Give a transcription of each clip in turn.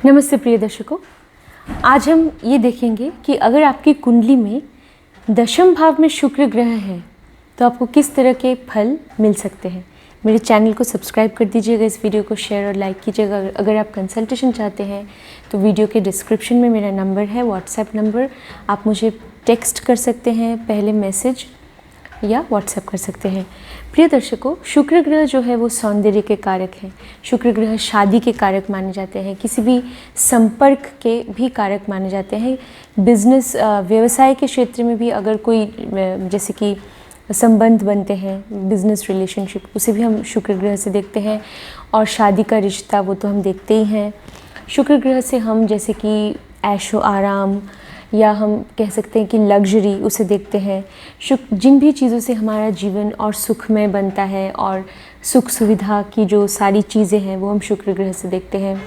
नमस्ते प्रिय दर्शकों, आज हम ये देखेंगे कि अगर आपकी कुंडली में दशम भाव में शुक्र ग्रह है तो आपको किस तरह के फल मिल सकते हैं। मेरे चैनल को सब्सक्राइब कर दीजिएगा, इस वीडियो को शेयर और लाइक कीजिएगा। अगर आप कंसल्टेशन चाहते हैं तो वीडियो के डिस्क्रिप्शन में मेरा नंबर है, व्हाट्सएप नंबर। आप मुझे टेक्स्ट कर सकते हैं, पहले मैसेज या व्हाट्सएप कर सकते हैं। प्रिय दर्शकों, शुक्र ग्रह जो है वो सौंदर्य के कारक हैं। शुक्र ग्रह शादी के कारक माने जाते हैं, किसी भी संपर्क के भी कारक माने जाते हैं। बिजनेस व्यवसाय के क्षेत्र में भी अगर कोई जैसे कि संबंध बनते हैं, बिजनेस रिलेशनशिप, उसे भी हम शुक्र ग्रह से देखते हैं। और शादी का रिश्ता वो तो हम देखते ही हैं। शुक्र ग्रह से हम जैसे कि ऐशो आराम या हम कह सकते हैं कि लग्जरी, उसे देखते हैं। जिन भी चीज़ों से हमारा जीवन और सुखमय बनता है और सुख सुविधा की जो सारी चीज़ें हैं वो हम शुक्र ग्रह से देखते हैं।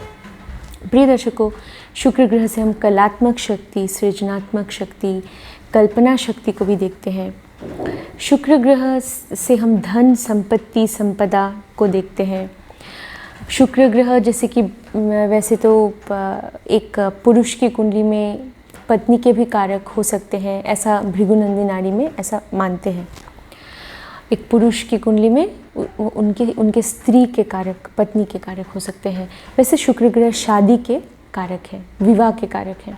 प्रिय दर्शकों, शुक्र ग्रह से हम कलात्मक शक्ति, सृजनात्मक शक्ति, कल्पना शक्ति को भी देखते हैं। शुक्र ग्रह से हम धन, संपत्ति, संपदा को देखते हैं। शुक्र ग्रह जैसे कि वैसे तो एक पुरुष की कुंडली में पत्नी के भी कारक हो सकते हैं, ऐसा भृगुनंदी नाड़ी में ऐसा मानते हैं। एक पुरुष की कुंडली में उनके स्त्री के कारक, पत्नी के कारक हो सकते हैं। वैसे शुक्र ग्रह शादी के कारक है, विवाह के कारक हैं।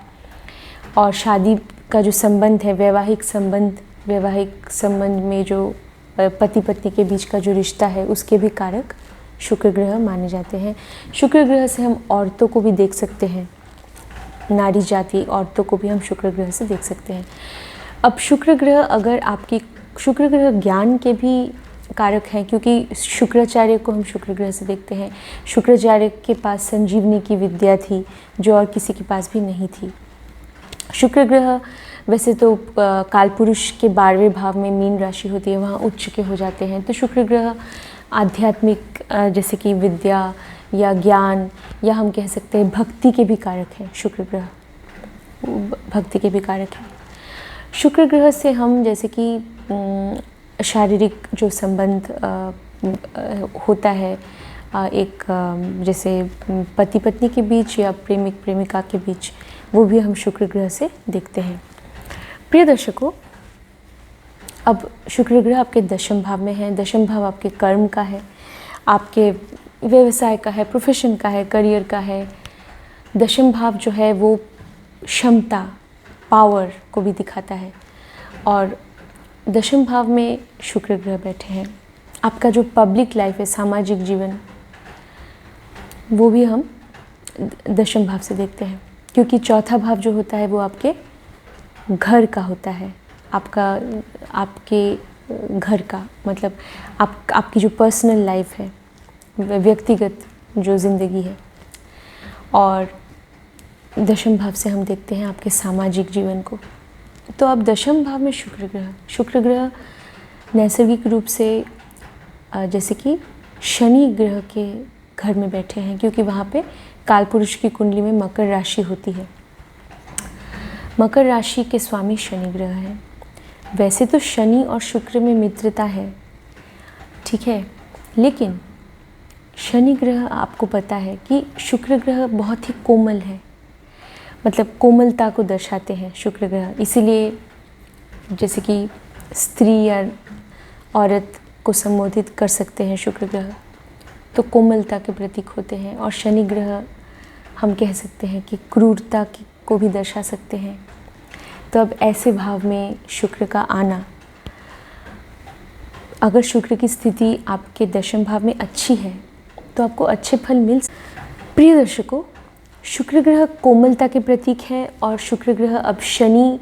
और शादी का जो संबंध है, वैवाहिक संबंध में जो पति पत्नी के बीच का जो रिश्ता है, उसके भी कारक शुक्र ग्रह माने जाते हैं। शुक्र ग्रह से हम औरतों को भी देख सकते हैं, नारी जाति औरतों को भी हम शुक्र ग्रह से देख सकते हैं। अब शुक्र ग्रह, अगर आपकी शुक्र ग्रह ज्ञान के भी कारक हैं, क्योंकि शुक्राचार्य को हम शुक्र ग्रह से देखते हैं। शुक्राचार्य के पास संजीवनी की विद्या थी जो और किसी के पास भी नहीं थी। शुक्र ग्रह वैसे तो कालपुरुष के 12वें भाव में मीन राशि होती है, वहाँ उच्च के हो जाते हैं। तो शुक्र ग्रह आध्यात्मिक जैसे कि विद्या या ज्ञान, या हम कह सकते हैं भक्ति के भी कारक हैं। शुक्र ग्रह भक्ति के भी कारक हैं। शुक्र ग्रह से हम जैसे कि शारीरिक जो संबंध होता है, एक जैसे पति पत्नी के बीच या प्रेमिक प्रेमिका के बीच, वो भी हम शुक्र ग्रह से देखते हैं। प्रिय दर्शकों, अब शुक्र ग्रह आपके दशम भाव में है। दशम भाव आपके कर्म का है, आपके व्यवसाय का है, प्रोफेशन का है, करियर का है। दशम भाव जो है वो क्षमता, पावर को भी दिखाता है। और दशम भाव में शुक्र ग्रह बैठे हैं, आपका जो पब्लिक लाइफ है, सामाजिक जीवन, वो भी हम दशम भाव से देखते हैं। क्योंकि चौथा भाव जो होता है वो आपके घर का होता है, आपके घर का मतलब आपकी जो पर्सनल लाइफ है, व्यक्तिगत जो ज़िंदगी है। और दशम भाव से हम देखते हैं आपके सामाजिक जीवन को। तो अब दशम भाव में शुक्र ग्रह नैसर्गिक रूप से जैसे कि शनि ग्रह के घर में बैठे हैं, क्योंकि वहाँ पे कालपुरुष की कुंडली में मकर राशि होती है। मकर राशि के स्वामी शनि ग्रह हैं। वैसे तो शनि और शुक्र में मित्रता है, ठीक है, लेकिन शनि ग्रह, आपको पता है कि शुक्र ग्रह बहुत ही कोमल है, मतलब कोमलता को दर्शाते हैं शुक्र ग्रह। इसीलिए जैसे कि स्त्री या औरत को संबोधित कर सकते हैं शुक्र ग्रह, तो कोमलता के प्रतीक होते हैं। और शनि ग्रह हम कह सकते हैं कि क्रूरता को भी दर्शा सकते हैं। तो अब ऐसे भाव में शुक्र का आना, अगर शुक्र की स्थिति आपके दशम भाव में अच्छी है तो आपको अच्छे फल मिल। प्रिय दर्शकों, शुक्र ग्रह कोमलता के प्रतीक है। और शुक्र ग्रह अब शनि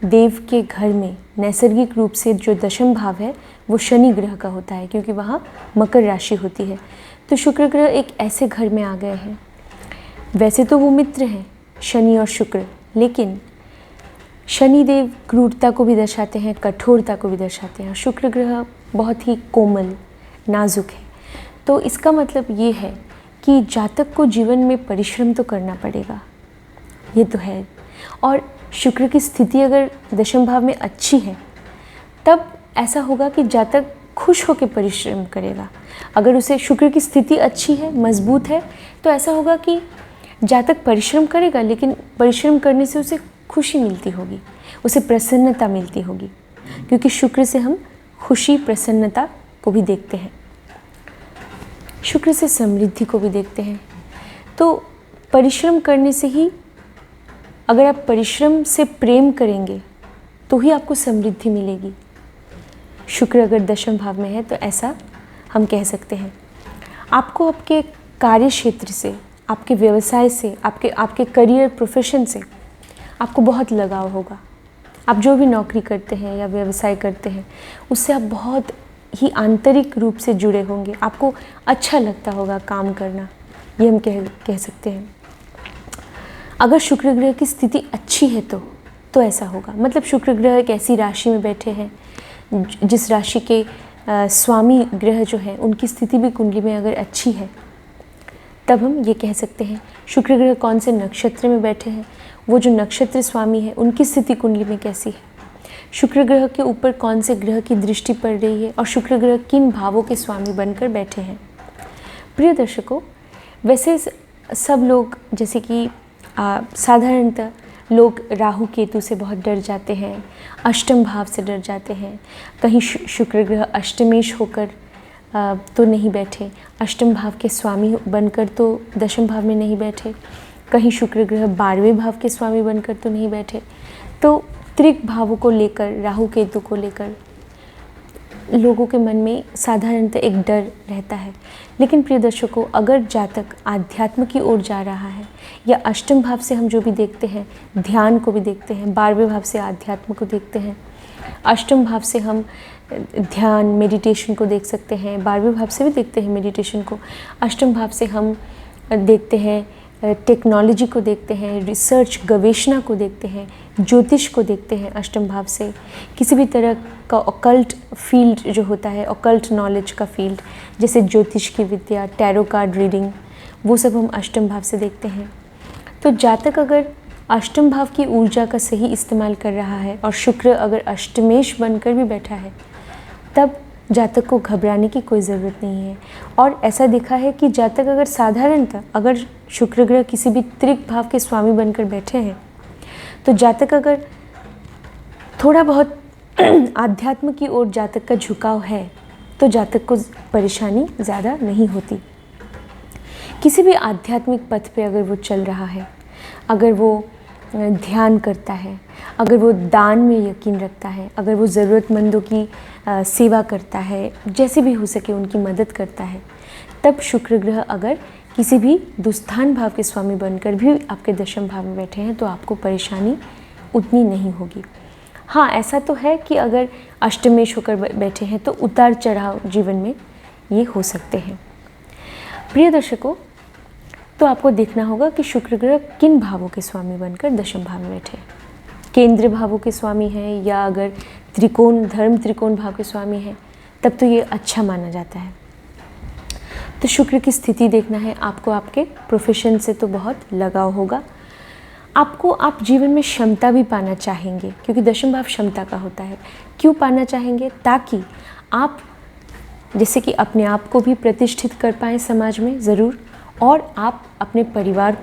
देव के घर में नैसर्गिक रूप से जो दशम भाव है वो शनि ग्रह का होता है, क्योंकि वहाँ मकर राशि होती है। तो शुक्र ग्रह एक ऐसे घर में आ गए हैं। वैसे तो वो मित्र हैं शनि और शुक्र, लेकिन शनि देव क्रूरता को भी दर्शाते हैं, कठोरता को भी दर्शाते हैं। शुक्र ग्रह बहुत ही कोमल, नाजुक है। तो इसका मतलब ये है कि जातक को जीवन में परिश्रम तो करना पड़ेगा, ये तो है। और शुक्र की स्थिति अगर दशम भाव में अच्छी है तब ऐसा होगा कि जातक खुश होकर परिश्रम करेगा। अगर उसे शुक्र की स्थिति अच्छी है, मजबूत है, तो ऐसा होगा कि जातक परिश्रम करेगा, लेकिन परिश्रम करने से उसे खुशी मिलती होगी, उसे प्रसन्नता मिलती होगी, क्योंकि शुक्र से हम खुशी प्रसन्नता को भी देखते हैं, शुक्र से समृद्धि को भी देखते हैं। तो परिश्रम करने से ही, अगर आप परिश्रम से प्रेम करेंगे तो ही आपको समृद्धि मिलेगी। शुक्र अगर दशम भाव में है तो ऐसा हम कह सकते हैं। आपको आपके कार्य क्षेत्र से, आपके व्यवसाय से, आपके करियर प्रोफेशन से आपको बहुत लगाव होगा। आप जो भी नौकरी करते हैं या व्यवसाय करते हैं उससे आप बहुत ही आंतरिक रूप से जुड़े होंगे, आपको अच्छा लगता होगा काम करना, ये हम कह सकते हैं। अगर शुक्र ग्रह की स्थिति अच्छी है तो ऐसा होगा। मतलब शुक्र ग्रह एक ऐसी राशि में बैठे हैं जिस राशि के स्वामी ग्रह जो हैं उनकी स्थिति भी कुंडली में अगर अच्छी है, तब हम ये कह सकते हैं। शुक्र ग्रह कौन से नक्षत्र में बैठे हैं, वो जो नक्षत्र स्वामी है उनकी स्थिति कुंडली में कैसी है, शुक्र ग्रह के ऊपर कौन से ग्रह की दृष्टि पड़ रही है, और शुक्र ग्रह किन भावों के स्वामी बनकर बैठे हैं। प्रिय दर्शकों, वैसे सब लोग, जैसे कि साधारणतः लोग राहु केतु से बहुत डर जाते हैं, अष्टम भाव से डर जाते हैं। कहीं शुक्र ग्रह अष्टमेश होकर तो नहीं बैठे, अष्टम भाव के स्वामी बनकर तो दशम भाव में नहीं बैठे, कहीं शुक्र ग्रह 12वें भाव के स्वामी बनकर तो नहीं बैठे। तो त्रिक भावों को लेकर, राहु केतु को लेकर लोगों के मन में साधारणतः एक डर रहता है। लेकिन प्रिय दर्शकों, अगर जातक आध्यात्म की ओर जा रहा है, या अष्टम भाव से हम जो भी देखते हैं, ध्यान को भी देखते हैं, 12वें भाव से आध्यात्म को देखते हैं, अष्टम भाव से हम ध्यान मेडिटेशन को देख सकते हैं, 12वें भाव से भी देखते हैं मेडिटेशन को, अष्टम भाव से हम देखते हैं टेक्नोलॉजी को देखते हैं, रिसर्च गवेषणा को देखते हैं, ज्योतिष को देखते हैं अष्टम भाव से, किसी भी तरह का ऑकल्ट फील्ड जो होता है, ऑकल्ट नॉलेज का फील्ड, जैसे ज्योतिष की विद्या, टैरो कार्ड रीडिंग, वो सब हम अष्टम भाव से देखते हैं। तो जातक अगर अष्टम भाव की ऊर्जा का सही इस्तेमाल कर रहा है और शुक्र अगर अष्टमेश बनकर भी बैठा है, तब जातक को घबराने की कोई ज़रूरत नहीं है। और ऐसा देखा है कि जातक अगर साधारणतः अगर शुक्र ग्रह किसी भी त्रिक भाव के स्वामी बनकर बैठे हैं, तो जातक अगर थोड़ा बहुत आध्यात्म की ओर जातक का झुकाव है, तो जातक को परेशानी ज़्यादा नहीं होती। किसी भी आध्यात्मिक पथ पे अगर वो चल रहा है, अगर वो ध्यान करता है, अगर वो दान में यकीन रखता है, अगर वो ज़रूरतमंदों की सेवा करता है, जैसे भी हो सके उनकी मदद करता है, तब शुक्र ग्रह अगर किसी भी दुस्थान भाव के स्वामी बनकर भी आपके दशम भाव में बैठे हैं, तो आपको परेशानी उतनी नहीं होगी। हाँ, ऐसा तो है कि अगर अष्टमेश होकर बैठे हैं तो उतार चढ़ाव जीवन में ये हो सकते हैं। प्रिय दर्शकों, तो आपको देखना होगा कि शुक्र ग्रह किन भावों के स्वामी बनकर दशम भाव में बैठे हैं। केंद्र भावों के स्वामी हैं, या अगर त्रिकोण, धर्म त्रिकोण भाव के स्वामी हैं, तब तो ये अच्छा माना जाता है। तो शुक्र की स्थिति देखना है आपको। आपके प्रोफेशन से तो बहुत लगाव होगा आपको, आप जीवन में क्षमता भी पाना चाहेंगे, क्योंकि दशम भाव क्षमता का होता है। क्यों पाना चाहेंगे? ताकि आप जैसे कि अपने आप को भी प्रतिष्ठित कर पाएँ समाज में ज़रूर, और आप अपने परिवार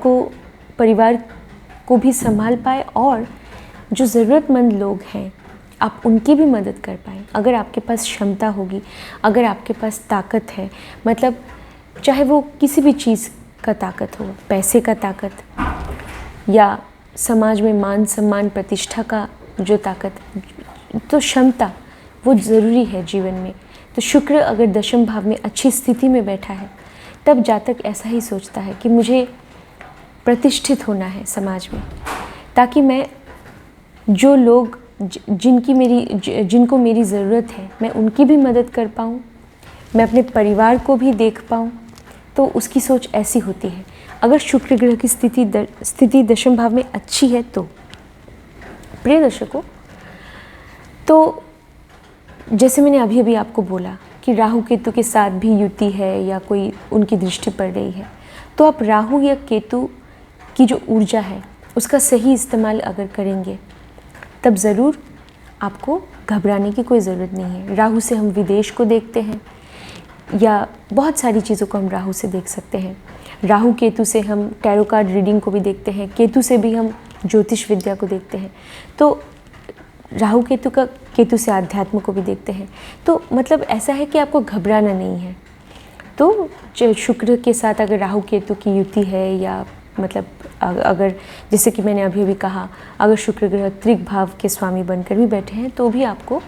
को भी संभाल पाए, और जो ज़रूरतमंद लोग हैं आप उनकी भी मदद कर पाएँ। अगर आपके पास क्षमता होगी, अगर आपके पास ताकत है, मतलब चाहे वो किसी भी चीज़ का ताकत हो, पैसे का ताकत, या समाज में मान सम्मान प्रतिष्ठा का जो ताकत, तो क्षमता वो ज़रूरी है जीवन में। तो शुक्र अगर दशम भाव में अच्छी स्थिति में बैठा है, तब जातक ऐसा ही सोचता है कि मुझे प्रतिष्ठित होना है समाज में, ताकि मैं जो लोग जिनको मेरी ज़रूरत है, मैं उनकी भी मदद कर पाऊँ, मैं अपने परिवार को भी देख पाऊँ। तो उसकी सोच ऐसी होती है। अगर शुक्र ग्रह की स्थिति दशम भाव में अच्छी है तो प्रिय दर्शकों, तो जैसे मैंने अभी अभी आपको बोला कि राहु केतु के साथ भी युति है या कोई उनकी दृष्टि पड़ रही है, तो आप राहु या केतु की जो ऊर्जा है उसका सही इस्तेमाल अगर करेंगे, तब ज़रूर आपको घबराने की कोई ज़रूरत नहीं है। राहु से हम विदेश को देखते हैं, या बहुत सारी चीज़ों को हम राहु से देख सकते हैं। राहु केतु से हम टैरो कार्ड रीडिंग को भी देखते हैं, केतु से भी हम ज्योतिष विद्या को देखते हैं। तो राहु केतु से अध्यात्म को भी देखते हैं। तो मतलब ऐसा है कि आपको घबराना नहीं है। तो शुक्र के साथ अगर राहु केतु की युति है, या मतलब अगर जैसे कि मैंने अभी भी कहा, अगर शुक्र ग्रह त्रिक भाव के स्वामी बनकर भी बैठे हैं, तो भी आपको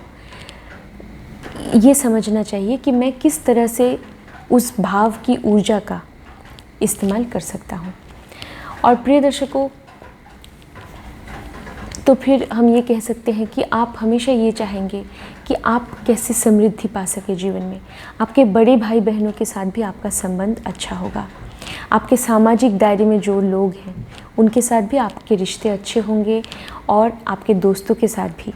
ये समझना चाहिए कि मैं किस तरह से उस भाव की ऊर्जा का इस्तेमाल कर सकता हूँ। और प्रिय दर्शकों, तो फिर हम ये कह सकते हैं कि आप हमेशा ये चाहेंगे कि आप कैसे समृद्धि पा सके जीवन में। आपके बड़े भाई बहनों के साथ भी आपका संबंध अच्छा होगा। आपके सामाजिक दायरे में जो लोग हैं उनके साथ भी आपके रिश्ते अच्छे होंगे, और आपके दोस्तों के साथ भी।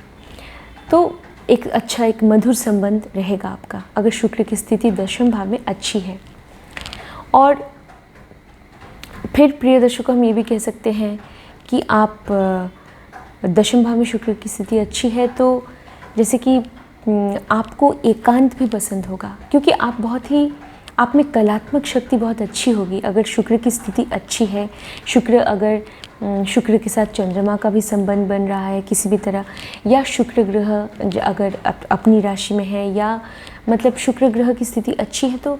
तो एक अच्छा, एक मधुर संबंध रहेगा आपका, अगर शुक्र की स्थिति दशम भाव में अच्छी है। और फिर प्रिय दर्शकों, हम ये भी कह सकते हैं कि आप दशम भाव में शुक्र की स्थिति अच्छी है, तो जैसे कि आपको एकांत भी पसंद होगा, क्योंकि आप में कलात्मक शक्ति बहुत अच्छी होगी अगर शुक्र की स्थिति अच्छी है। शुक्र के साथ चंद्रमा का भी संबंध बन रहा है किसी भी तरह, या शुक्र ग्रह अगर अपनी राशि में है, या मतलब शुक्र ग्रह की स्थिति अच्छी है, तो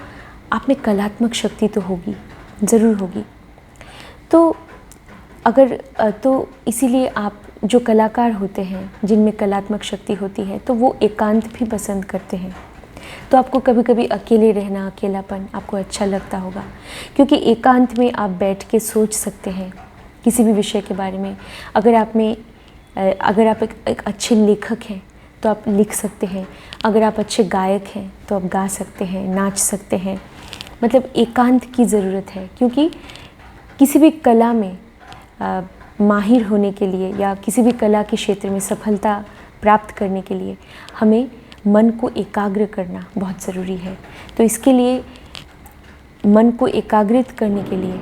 आप में कलात्मक शक्ति तो होगी, ज़रूर होगी। तो इसीलिए आप जो कलाकार होते हैं, जिनमें कलात्मक शक्ति होती है, तो वो एकांत भी पसंद करते हैं। तो आपको कभी कभी अकेले रहना, अकेलापन आपको अच्छा लगता होगा, क्योंकि एकांत में आप बैठ के सोच सकते हैं किसी भी विषय के बारे में। अगर आप एक अच्छे लेखक हैं तो आप लिख सकते हैं, अगर आप अच्छे गायक हैं तो आप गा सकते हैं, नाच सकते हैं। मतलब एकांत की ज़रूरत है, क्योंकि किसी भी कला में माहिर होने के लिए, या किसी भी कला के क्षेत्र में सफलता प्राप्त करने के लिए हमें मन को एकाग्र करना बहुत ज़रूरी है। तो इसके लिए मन को एकाग्रित करने के लिए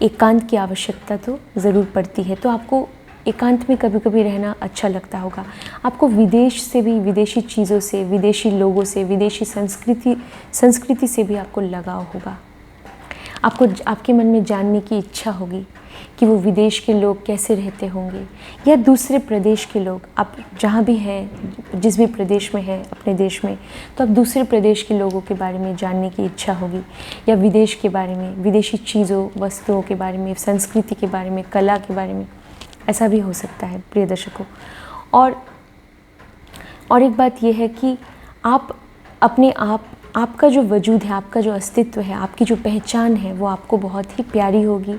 एकांत की आवश्यकता तो ज़रूर पड़ती है। तो आपको एकांत में कभी कभी रहना अच्छा लगता होगा। आपको विदेश से भी, विदेशी चीज़ों से, विदेशी लोगों से, विदेशी संस्कृति से भी आपको लगाव होगा। आपके मन में जानने की इच्छा होगी कि वो विदेश के लोग कैसे रहते होंगे, या दूसरे प्रदेश के लोग, आप जहाँ भी हैं, जिस भी प्रदेश में हैं अपने देश में, तो आप दूसरे प्रदेश के लोगों के बारे में जानने की इच्छा होगी, या विदेश के बारे में, विदेशी चीज़ों, वस्तुओं के बारे में, संस्कृति के बारे में, कला के बारे में। ऐसा भी हो सकता है प्रिय दर्शकों। और एक बात यह है कि आपका जो वजूद है, आपका जो अस्तित्व है, आपकी जो पहचान है, वो आपको बहुत ही प्यारी होगी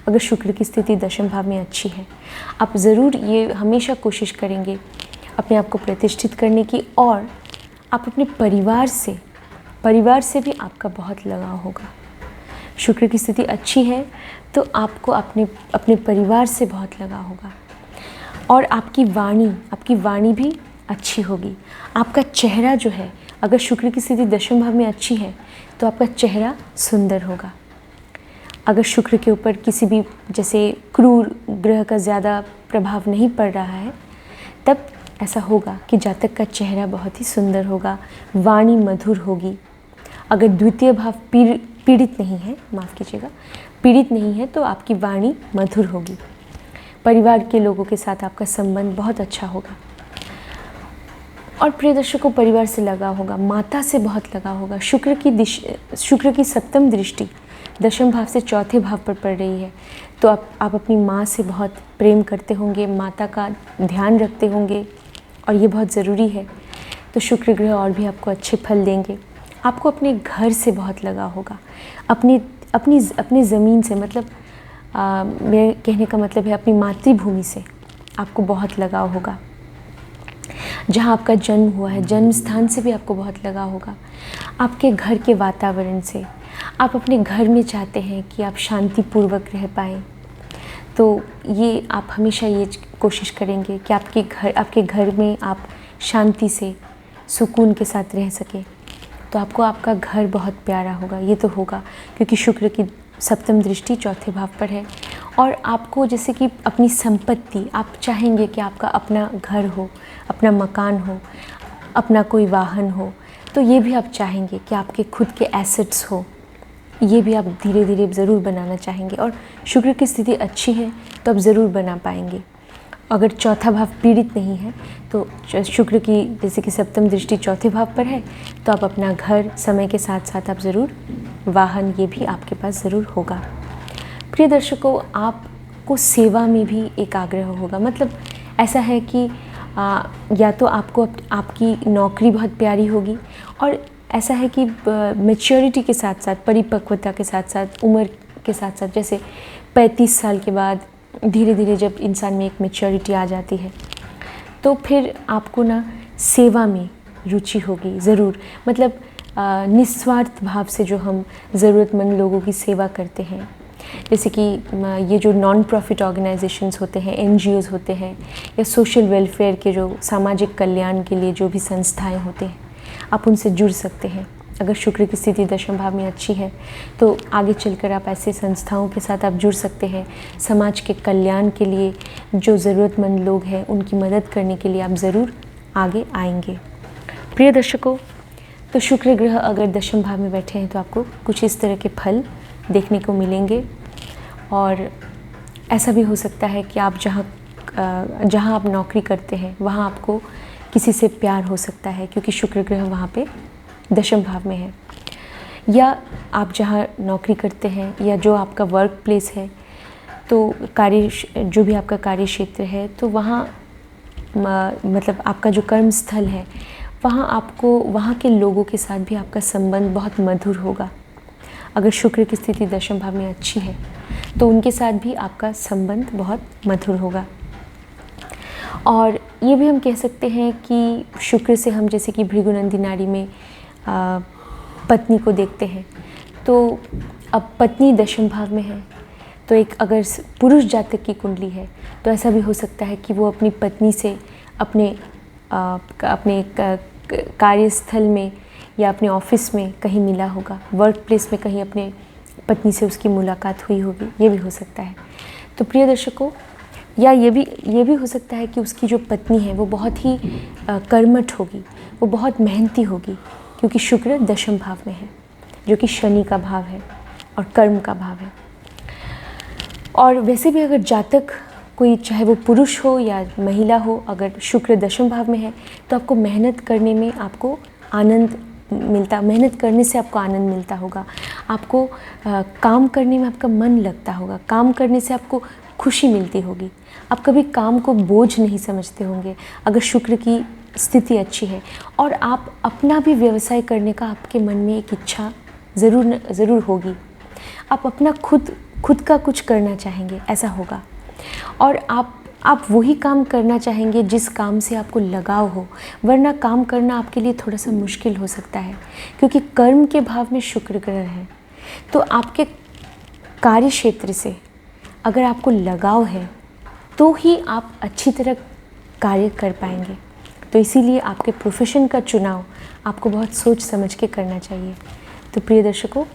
अगर शुक्र की स्थिति दशम भाव में अच्छी है। आप ज़रूर ये हमेशा कोशिश करेंगे अपने आप को प्रतिष्ठित करने की, और आप अपने परिवार से भी आपका बहुत लगाव होगा। शुक्र की स्थिति अच्छी है तो आपको अपने परिवार से बहुत लगाव होगा, और आपकी वाणी भी अच्छी होगी। आपका चेहरा जो है, अगर शुक्र की स्थिति दशम भाव में अच्छी है तो आपका चेहरा सुंदर होगा। अगर शुक्र के ऊपर किसी भी जैसे क्रूर ग्रह का ज़्यादा प्रभाव नहीं पड़ रहा है, तब ऐसा होगा कि जातक का चेहरा बहुत ही सुंदर होगा, वाणी मधुर होगी। अगर द्वितीय भाव पीड़ित नहीं है, माफ़ कीजिएगा, पीड़ित नहीं है, तो आपकी वाणी मधुर होगी। परिवार के लोगों के साथ आपका संबंध बहुत अच्छा होगा। और प्रिय दर्शकों, परिवार से लगाव होगा, माता से बहुत लगाव होगा। शुक्र की सप्तम दृष्टि दशम भाव से चौथे भाव पर पड़ रही है, तो आप अपनी माँ से बहुत प्रेम करते होंगे, माता का ध्यान रखते होंगे, और ये बहुत ज़रूरी है। तो शुक्र ग्रह और भी आपको अच्छे फल देंगे। आपको अपने घर से बहुत लगाव होगा, अपनी ज़मीन से, मतलब मेरे कहने का मतलब है अपनी मातृभूमि से आपको बहुत लगाव होगा। जहाँ आपका जन्म हुआ है, जन्म स्थान से भी आपको बहुत लगाव होगा। आपके घर के वातावरण से, आप अपने घर में चाहते हैं कि आप शांतिपूर्वक रह पाएँ, तो ये आप हमेशा ये कोशिश करेंगे कि आपके घर में आप शांति से, सुकून के साथ रह सकें। तो आपको आपका घर बहुत प्यारा होगा, ये तो होगा, क्योंकि शुक्र की सप्तम दृष्टि चौथे भाव पर है। और आपको जैसे कि अपनी संपत्ति, आप चाहेंगे कि आपका अपना घर हो, अपना मकान हो, अपना कोई वाहन हो, तो ये भी आप चाहेंगे कि आपके खुद के एसेट्स हो, ये भी आप धीरे धीरे ज़रूर बनाना चाहेंगे। और शुक्र की स्थिति अच्छी है तो आप ज़रूर बना पाएंगे। अगर चौथा भाव पीड़ित नहीं है तो शुक्र की जैसे कि सप्तम दृष्टि चौथे भाव पर है तो आप अपना घर समय के साथ साथ आप ज़रूर वाहन ये भी आपके पास ज़रूर होगा। प्रिय दर्शकों, आपको सेवा में भी एक आग्रह होगा। मतलब ऐसा है कि या तो आपको आपकी नौकरी बहुत प्यारी होगी, और ऐसा है कि मैच्योरिटी के साथ साथ, परिपक्वता के साथ साथ, उम्र के साथ साथ, जैसे 35 साल के बाद धीरे धीरे जब इंसान में एक मैच्योरिटी आ जाती है तो फिर आपको ना सेवा में रुचि होगी ज़रूर। मतलब निस्वार्थ भाव से जो हम ज़रूरतमंद लोगों की सेवा करते हैं, जैसे कि ये जो नॉन प्रॉफिट ऑर्गेनाइजेशंस होते हैं, NGOs होते हैं, या सोशल वेलफेयर के जो सामाजिक कल्याण के लिए जो भी संस्थाएं होते हैं, आप उनसे जुड़ सकते हैं। अगर शुक्र की स्थिति दशम भाव में अच्छी है तो आगे चलकर आप ऐसे संस्थाओं के साथ आप जुड़ सकते हैं। समाज के कल्याण के लिए जो ज़रूरतमंद लोग हैं उनकी मदद करने के लिए आप ज़रूर आगे आएंगे। प्रिय दर्शकों, तो शुक्र ग्रह अगर दशम भाव में बैठे हैं तो आपको कुछ इस तरह के फल देखने को मिलेंगे। और ऐसा भी हो सकता है कि आप जहाँ आप नौकरी करते हैं वहाँ आपको किसी से प्यार हो सकता है, क्योंकि शुक्र ग्रह वहाँ पे दशम भाव में है। या आप जहाँ नौकरी करते हैं या जो आपका वर्क प्लेस है, तो जो भी आपका कार्य क्षेत्र है, तो वहाँ मतलब आपका जो कर्म स्थल है वहाँ के लोगों के साथ भी आपका संबंध बहुत मधुर होगा। अगर शुक्र की स्थिति दशम भाव में अच्छी है तो उनके साथ भी आपका संबंध बहुत मधुर होगा। और ये भी हम कह सकते हैं कि शुक्र से हम जैसे कि भृगुनंदी नाड़ी में पत्नी को देखते हैं, तो अब पत्नी दशम भाव में है तो एक अगर पुरुष जातक की कुंडली है तो ऐसा भी हो सकता है कि वो अपनी पत्नी से अपने कार्यस्थल में या अपने ऑफिस में कहीं मिला होगा, वर्क प्लेस में कहीं अपने पत्नी से उसकी मुलाकात हुई होगी, ये भी हो सकता है। तो प्रिय दर्शकों, या ये भी हो सकता है कि उसकी जो पत्नी है वो बहुत ही कर्मठ होगी, वो बहुत मेहनती होगी, क्योंकि शुक्र दशम भाव में है जो कि शनि का भाव है और कर्म का भाव है। और वैसे भी अगर जातक कोई, चाहे वो पुरुष हो या महिला हो, अगर शुक्र दशम भाव में है तो आपको मेहनत करने में आपको आनंद मिलता, मेहनत करने से आपको आनंद मिलता होगा, आपको काम करने में आपका मन लगता होगा, काम करने से आपको खुशी मिलती होगी, आप कभी काम को बोझ नहीं समझते होंगे अगर शुक्र की स्थिति अच्छी है। और आप अपना भी व्यवसाय करने का आपके मन में एक इच्छा ज़रूर होगी, आप अपना खुद का कुछ करना चाहेंगे, ऐसा होगा। और आप वही काम करना चाहेंगे जिस काम से आपको लगाव हो, वरना काम करना आपके लिए थोड़ा सा मुश्किल हो सकता है, क्योंकि कर्म के भाव में शुक्र ग्रह है। तो आपके कार्य क्षेत्र से अगर आपको लगाव है तो ही आप अच्छी तरह कार्य कर पाएंगे। तो इसीलिए आपके प्रोफेशन का चुनाव आपको बहुत सोच समझ के करना चाहिए। तो प्रिय दर्शकों,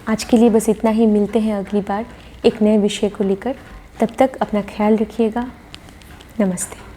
आज के लिए बस इतना ही। मिलते हैं अगली बार एक नए विषय को लेकर। तब तक अपना ख्याल रखिएगा। नमस्ते।